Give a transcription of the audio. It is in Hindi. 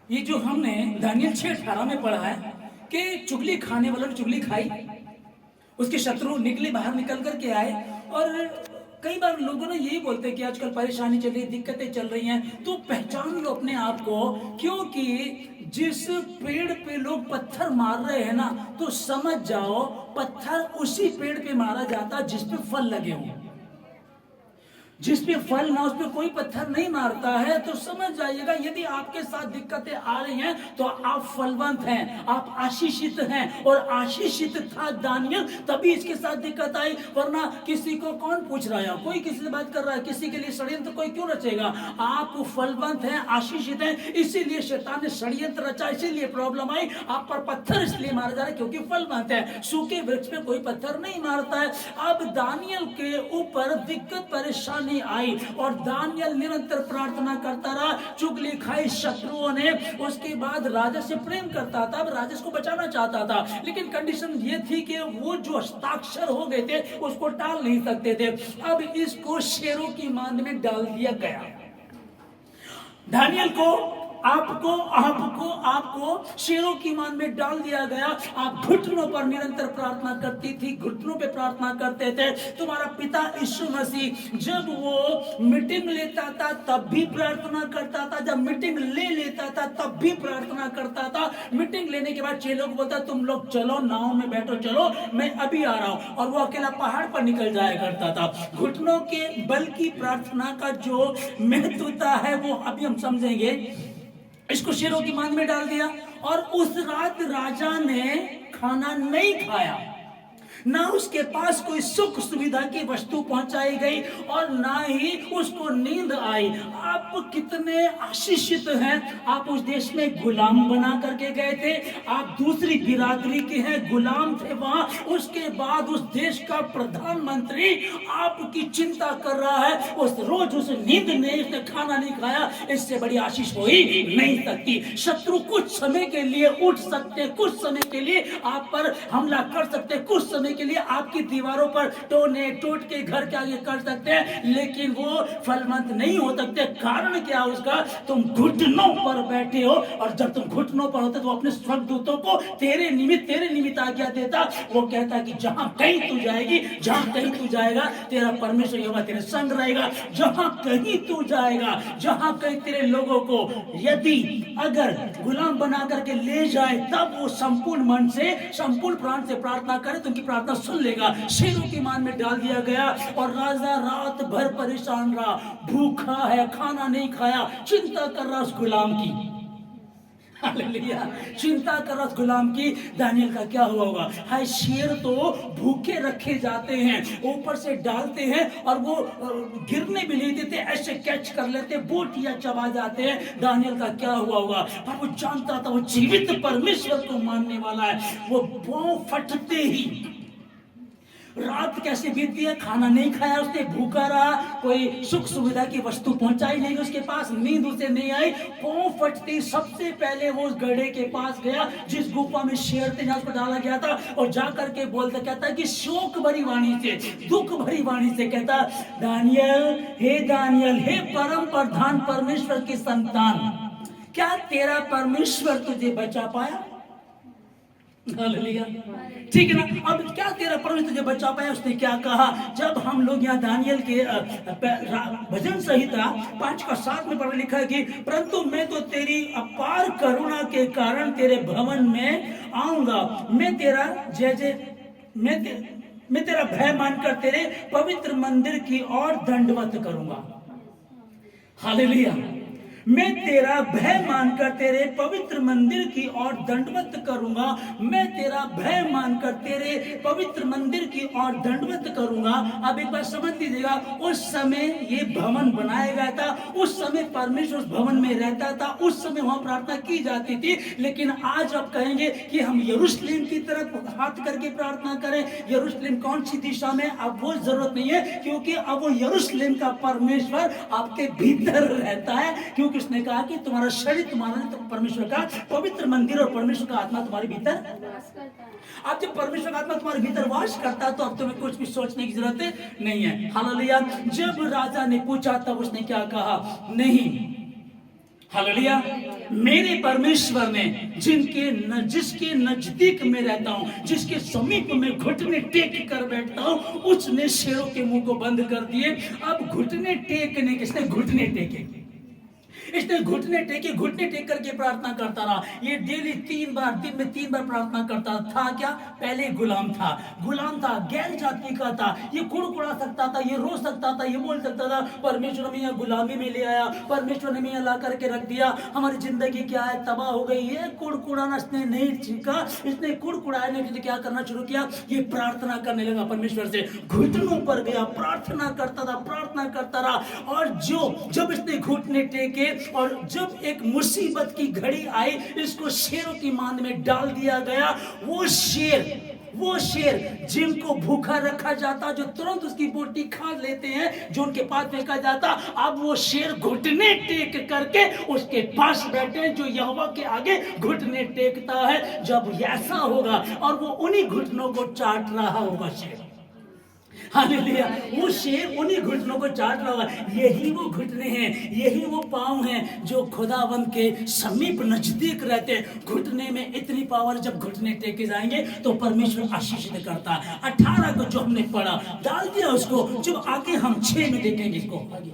ये जो हमने दानियल 6:18 में पढ़ा है कि चुगली खाने वालों ने चुगली खाई, उसके शत्रु निकले, बाहर निकल करके आए। और कई बार लोगों ने यही बोलते हैं कि आजकल परेशानी चल रही है, दिक्कतें चल रही हैं, तो पहचान लो अपने आप को। क्योंकि जिस पेड़ पे लोग पत्थर मार रहे हैं ना, तो समझ जाओ पत्थर उसी पेड़ पे मारा जाता जिस पे फल लगे हों। जिस पे फल ना, उस पे कोई पत्थर नहीं मारता है। तो समझ जाइएगा, यदि आपके साथ दिक्कतें आ रही हैं तो आप फलवंत हैं, आप आशीषित हैं। और आशीषित था दानियल, तभी इसके साथ दिक्कत आई। वरना किसी को कौन पूछ रहा है, कोई किसी से बात कर रहा है, किसी के लिए षड्यंत्र कोई क्यों रचेगा। आप फलवंत हैं, आशीषित हैं, इसीलिए शैतान ने षड्यंत्र रचा, इसीलिए प्रॉब्लम आई। आप पर पत्थर इसलिए मारा जा रहा है क्योंकि फलवंत है। सूखे वृक्ष पे कोई पत्थर नहीं मारता है। अब दानियल के ऊपर दिक्कत परेशानी आई और दानियल निरंतर प्रार्थना करता रहा। चुगली खाई शत्रुओं ने। उसके बाद राजा से प्रेम करता था, अब राजा को बचाना चाहता था, लेकिन कंडीशन ये थी कि वो जो हस्ताक्षर हो गए थे उसको टाल नहीं सकते थे। अब इसको शेरों की मांद में डाल दिया गया। दानियल को आपको आपको आपको शेरों की मान में डाल दिया गया। आप घुटनों पर निरंतर प्रार्थना करती थी, घुटनों पे प्रार्थना करते थे। तुम्हारा पिता यीशु मसीह जब वो मीटिंग लेता था तब भी प्रार्थना करता था, जब मीटिंग ले लेता था तब भी प्रार्थना करता था। मीटिंग लेने के बाद चेलों को बोलता तुम लोग चलो, नाव में बैठो, चलो मैं अभी आ रहा हूं, और वो अकेला पहाड़ पर निकल जाया करता था। घुटनों के बल की प्रार्थना का जो महत्वता है वो अभी हम समझेंगे। इसको शेरों की मांद में डाल दिया और उस रात राजा ने खाना नहीं खाया, ना उसके पास कोई सुख सुविधा की वस्तु पहुंचाई गई और ना ही उसको नींद आई। आप कितने आशीषित हैं। आप उस देश में गुलाम बना करके गए थे, आप दूसरी बिरादरी के हैं, गुलाम थे वहां। उसके बाद उस देश का प्रधानमंत्री आपकी चिंता कर रहा है, उस रोज उसे नींद नहीं, उसने खाना नहीं खाया। इससे बड़ी आशीष हो ही नहीं सकती। शत्रु कुछ समय के लिए उठ सकते, कुछ समय के लिए आप पर हमला कर सकते, कुछ समय के लिए आपकी दीवारों पर टोने टूट के घर के आगे कर सकते हैं, लेकिन वो फलवंत नहीं हो सकते। कारण क्या उसका, तुम घुटनों पर बैठे हो। और जब तुम घुटनों पर होते तो अपने स्वर्गदूतों को तेरे निमित्त आज्ञा देता। वो कहता कि जहां कहीं तू जाएगी, जहां कहीं तू जाएगा, तेरा परमेश्वर यहोवा तेरे संग रहेगा। जहां कहीं तू जाएगा, जहां कहीं तेरे लोगों को यदि अगर गुलाम बना करके ले जाए, तब वो संपूर्ण मन से, संपूर्ण प्राण से प्रार्थना करे तो उनकी प्रार्थना सुन लेगा। शेरों की मान में डाल दिया गया और राजा रात भर परेशान रहा, भूखा है, खाना नहीं खाया, चिंता कर रहा उस गुलाम की। हालेलुया, चिंता कर रहा उस गुलाम की, दानियल का क्या हुआ होगा। हाय, शेर तो भूखे रखे जाते हैं, ऊपर से डालते हैं और वो गिरने भी नहीं देते, ऐसे कैच कर लेते, बोटियां चबा जाते हैं। दानियल का क्या हुआ होगा। पर वो जानता था वो जीवित परमेश्वर को मानने वाला है। वो पांव फटते ही रात कैसे बीतती है, खाना नहीं खाया उसने, भूखा रहा, कोई सुख सुविधा की वस्तु पहुंचाई नहीं उसके पास, नींद उसे नहीं आई। पांव फटते सबसे पहले वो उस गड्ढे के पास गया जिस गुफा में शेर थे, जहां उसको डाला गया था, और जाकर के बोलता, कहता कि शोक भरी वाणी से, दुख भरी वाणी से कहता, दानियल, हे परम प्रधान परमेश्वर के संतान, क्या तेरा परमेश्वर तुझे बचा पाया। ठीक है ना। अब क्या तेरा परमेश्वर तुझे बचा पाया। उसने क्या कहा, जब हम लोग यहाँ दानियल के भजन संहिता 5:7 में पढ़ा लिखा है कि परंतु मैं तो तेरी अपार करुणा के कारण तेरे भवन में आऊंगा, मैं तेरा मैं तेरा भय मानकर तेरे पवित्र मंदिर की ओर दंडवत करूंगा। हालेलुया, मैं तेरा भय मानकर तेरे पवित्र मंदिर की ओर दंडवत करूंगा, मैं तेरा भय मानकर तेरे पवित्र मंदिर की ओर दंडवत करूंगा। अब एक बार समझ लीजिएगा, उस समय ये भवन बनाया गया था, उस समय परमेश्वर उस भवन में रहता था, उस समय वहां प्रार्थना की जाती थी। लेकिन आज आप कहेंगे कि हम यरूशलेम की तरफ हाथ करके प्रार्थना करें। यरूशलेम कौन सी दिशा में, अब वो जरूरत नहीं है, क्योंकि अब वो यरूशलेम का परमेश्वर आपके भीतर रहता है। क्योंकि उसने कहा कि तुम्हारा शरीर तुम्हारा परमेश्वर का पवित्र मंदिर और परमेश्वर का आत्मा तुम्हारे भीतर वास करता है। अब जब परमेश्वर का आत्मा तुम्हारे भीतर वास करता है तो अब तुम्हें कुछ भी सोचने की जरूरत नहीं है। हालेलुया। जब राजा ने पूछा तब उसने क्या कहा, नहीं, हालेलुया। मेरे परमेश्वर ने जिसके नजदीक में रहता हूं, जिसके समीप में घुटने टेक कर बैठता हूं, उसने शेरों के मुंह को बंद कर दिए। अब घुटने टेकने, किसने घुटने टेके? इसने घुटने टेक करके प्रार्थना करता रहा। ये डेली 3 बार, दिन में 3 बार प्रार्थना करता था। क्या? पहले गुलाम था, गैर जाति का था। ये कुड़कुड़ा सकता था, ये रो सकता था, ये बोल सकता था परमेश्वर हमें यहाँ गुलामी में ले आया, परमेश्वर ने हमें यहाँ ला करके रख दिया, हमारी जिंदगी क्या है, तबाह हो गई। ये कुड़कुड़ाना इसने नहीं सीखा। इसने कुड़कुड़ाने के लिए क्या करना शुरू किया? ये प्रार्थना करने लगा परमेश्वर से, घुटनों पर गया, प्रार्थना करता रहा। और जब इसने घुटने टेके और जब एक मुसीबत की घड़ी आई, इसको शेरों की मांद में डाल दिया गया। वो शेर जिनको भूखा रखा जाता, जो तुरंत उसकी बोटी खा लेते हैं, जो उनके पास फेंका जाता, अब वो शेर घुटने टेक करके उसके पास बैठे, जो यहोवा के आगे घुटने टेकता है। जब ऐसा होगा और वो उन्हीं घुटनों को चाट रहा होगा शेर, हालेलुया, वो शेर उन्हीं घुटनों को चाट रहा होगा। यही वो घुटने हैं, यही वो पांव हैं जो खुदावंद के समीप नजदीक रहते हैं। घुटने में इतनी पावर, जब घुटने टेके जाएंगे तो परमेश्वर आशीषित करता है। 18 को जो हमने पढ़ा, डाल दिया उसको। जब आगे हम 6 में देखेंगे इसको आगे।